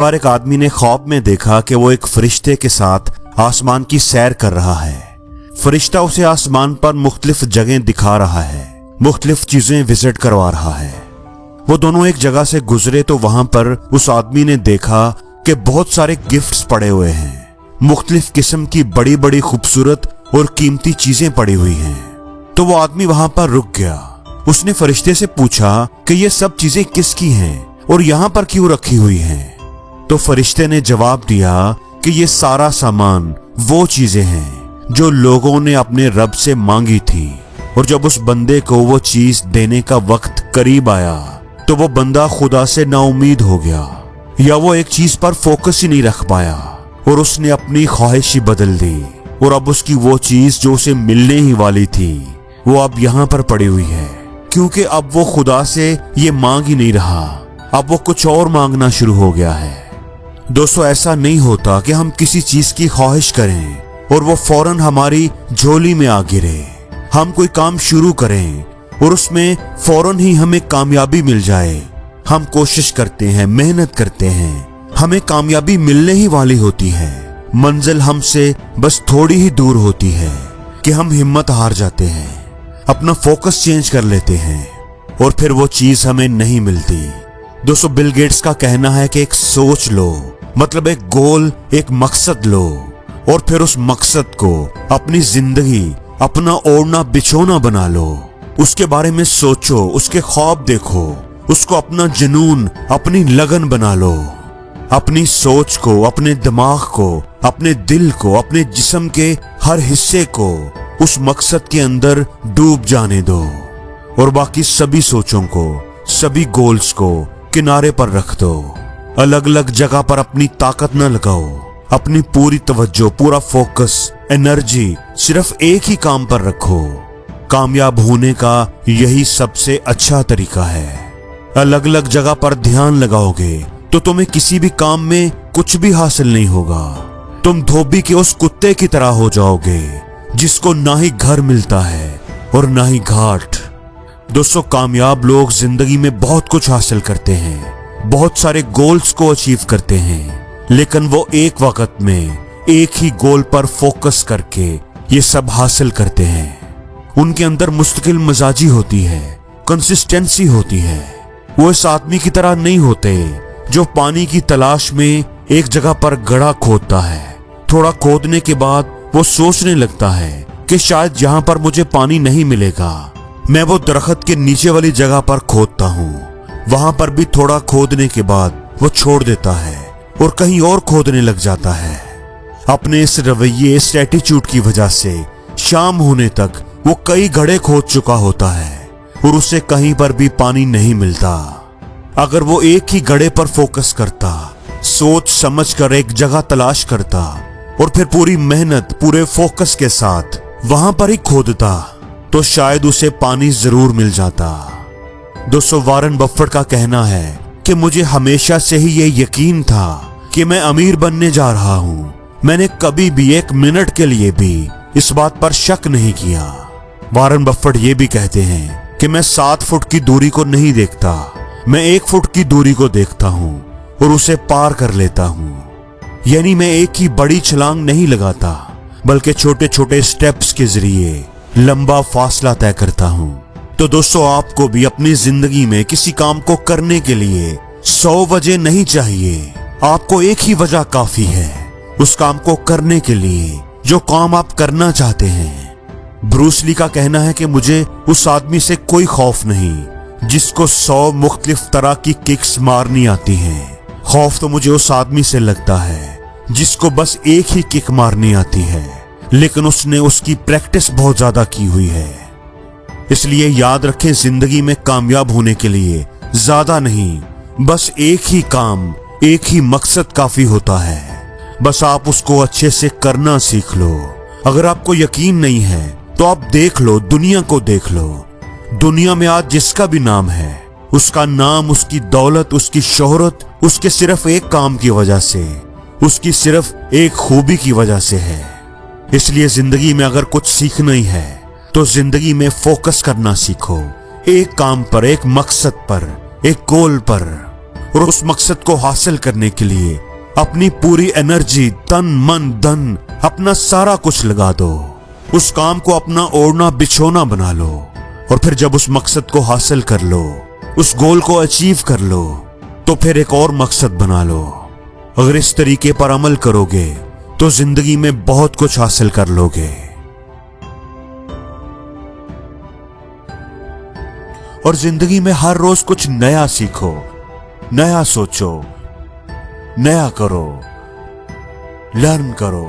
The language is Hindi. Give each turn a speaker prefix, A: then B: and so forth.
A: बार एक आदमी ने ख्वाब में देखा कि वो एक फरिश्ते के साथ आसमान की सैर कर रहा है। फरिश्ता उसे आसमान पर मुख्तलिफ जगह दिखा रहा है, मुख्तलिफ चीजें विजिट करवा रहा है। वो दोनों एक जगह से गुजरे तो वहां पर उस आदमी ने देखा कि बहुत सारे गिफ्ट्स पड़े हुए हैं, मुख्तलिफ किस्म की बड़ी बड़ी खूबसूरत और कीमती चीजें पड़ी हुई हैं। तो वो आदमी वहां पर रुक गया। उसने फरिश्ते से पूछा कि ये सब चीजें किसकी हैं और यहाँ पर क्यों रखी हुई हैं? तो फरिश्ते ने जवाब दिया कि ये सारा सामान वो चीजें हैं जो लोगों ने अपने रब से मांगी थी, और जब उस बंदे को वो चीज देने का वक्त करीब आया तो वो बंदा खुदा से नाउमीद हो गया, या वो एक चीज पर फोकस ही नहीं रख पाया और उसने अपनी ख्वाहिश ही बदल दी, और अब उसकी वो चीज जो उसे मिलने ही वाली थी वो अब यहाँ पर पड़ी हुई है, क्योंकि अब वो खुदा से ये मांग ही नहीं रहा, अब वो कुछ और मांगना शुरू हो गया है। दोस्तों, ऐसा नहीं होता कि हम किसी चीज की ख्वाहिश करें और वो फौरन हमारी झोली में आ गिरे। हम कोई काम शुरू करें और उसमें फौरन ही हमें कामयाबी मिल जाए। हम कोशिश करते हैं, मेहनत करते हैं, हमें कामयाबी मिलने ही वाली होती है। मंजिल हमसे बस थोड़ी ही दूर होती है कि हम हिम्मत हार जाते हैं, अपना फोकस चेंज कर लेते हैं और फिर वो चीज हमें नहीं मिलती। दोस्तों, बिल गेट्स का कहना है कि एक सोच लो, मतलब एक गोल, एक मकसद लो, और फिर उस मकसद को अपनी जिंदगी, अपना ओढ़ना बिछोना बना लो। उसके बारे में सोचो, उसके ख्वाब देखो, उसको अपना जुनून, अपनी लगन बना लो। अपनी सोच को, अपने दिमाग को, अपने दिल को, अपने जिस्म के हर हिस्से को उस मकसद के अंदर डूब जाने दो, और बाकी सभी सोचों को, सभी गोल्स को किनारे पर रख दो। अलग अलग जगह पर अपनी ताकत न लगाओ, अपनी पूरी तवज्जो, पूरा फोकस, एनर्जी सिर्फ एक ही काम पर रखो। कामयाब होने का यही सबसे अच्छा तरीका है। अलग अलग जगह पर ध्यान लगाओगे तो तुम्हें किसी भी काम में कुछ भी हासिल नहीं होगा। तुम धोबी के उस कुत्ते की तरह हो जाओगे जिसको ना ही घर मिलता है और ना ही घाट। दोस्तों, कामयाब लोग जिंदगी में बहुत कुछ हासिल करते हैं, बहुत सारे गोल्स को अचीव करते हैं, लेकिन वो एक वक्त में एक ही गोल पर फोकस करके ये सब हासिल करते हैं। उनके अंदर मुस्तकिल मिजाजी होती है, कंसिस्टेंसी होती है। वो इस आदमी की तरह नहीं होते जो पानी की तलाश में एक जगह पर गड्ढा खोदता है। थोड़ा खोदने के बाद वो सोचने लगता है कि शायद यहाँ पर मुझे पानी नहीं मिलेगा। मैं वो दरख्त के नीचे वाली जगह पर खोदता हूँ। वहां पर भी थोड़ा खोदने के बाद वो छोड़ देता है और कहीं और खोदने लग जाता है। अपने इस रवैये, इस एटीट्यूड की वजह से शाम होने तक वो कई गड्ढे खोद चुका होता है और उसे कहीं पर भी पानी नहीं मिलता। अगर वो एक ही गड्ढे पर फोकस करता, सोच समझ कर एक जगह तलाश करता और फिर पूरी मेहनत, पूरे फोकस के साथ वहां पर ही खोदता, तो शायद उसे पानी जरूर मिल जाता। दोस्तों, वॉरेन बफेट का कहना है कि मुझे हमेशा से ही ये यकीन था कि मैं अमीर बनने जा रहा हूँ। मैंने कभी भी एक मिनट के लिए भी इस बात पर शक नहीं किया। वॉरेन बफेट ये भी कहते हैं कि मैं 7 फुट की दूरी को नहीं देखता, मैं 1 फुट की दूरी को देखता हूँ और उसे पार कर लेता हूँ। यानी मैं एक ही बड़ी छलांग नहीं लगाता, बल्कि छोटे छोटे स्टेप्स के जरिए लंबा फासला तय करता हूँ। तो दोस्तों, आपको भी अपनी जिंदगी में किसी काम को करने के लिए 100 वजह नहीं चाहिए। आपको एक ही वजह काफी है उस काम को करने के लिए जो काम आप करना चाहते हैं। ब्रूस ली का कहना है कि मुझे उस आदमी से कोई खौफ नहीं जिसको 100 मुख्तलिफ तरह की किक्स मारनी आती हैं। खौफ तो मुझे उस आदमी से लगता है जिसको बस एक ही किक मारनी आती है, लेकिन उसने उसकी प्रैक्टिस बहुत ज्यादा की हुई है। इसलिए याद रखें, जिंदगी में कामयाब होने के लिए ज्यादा नहीं, बस एक ही काम, एक ही मकसद काफी होता है। बस आप उसको अच्छे से करना सीख लो। अगर आपको यकीन नहीं है तो आप देख लो, दुनिया को देख लो। दुनिया में आज जिसका भी नाम है, उसका नाम, उसकी दौलत, उसकी शोहरत उसके सिर्फ एक काम की वजह से, उसकी सिर्फ एक खूबी की वजह से है। इसलिए जिंदगी में अगर कुछ सीखना ही है तो जिंदगी में फोकस करना सीखो, एक काम पर, एक मकसद पर, एक गोल पर। और उस मकसद को हासिल करने के लिए अपनी पूरी एनर्जी, तन मन धन, अपना सारा कुछ लगा दो। उस काम को अपना ओढ़ना बिछोना बना लो और फिर जब उस मकसद को हासिल कर लो, उस गोल को अचीव कर लो, तो फिर एक और मकसद बना लो। अगर इस तरीके पर अमल करोगे तो जिंदगी में बहुत कुछ हासिल कर लोगे। और जिंदगी में हर रोज कुछ नया सीखो, नया सोचो, नया करो, लर्न करो।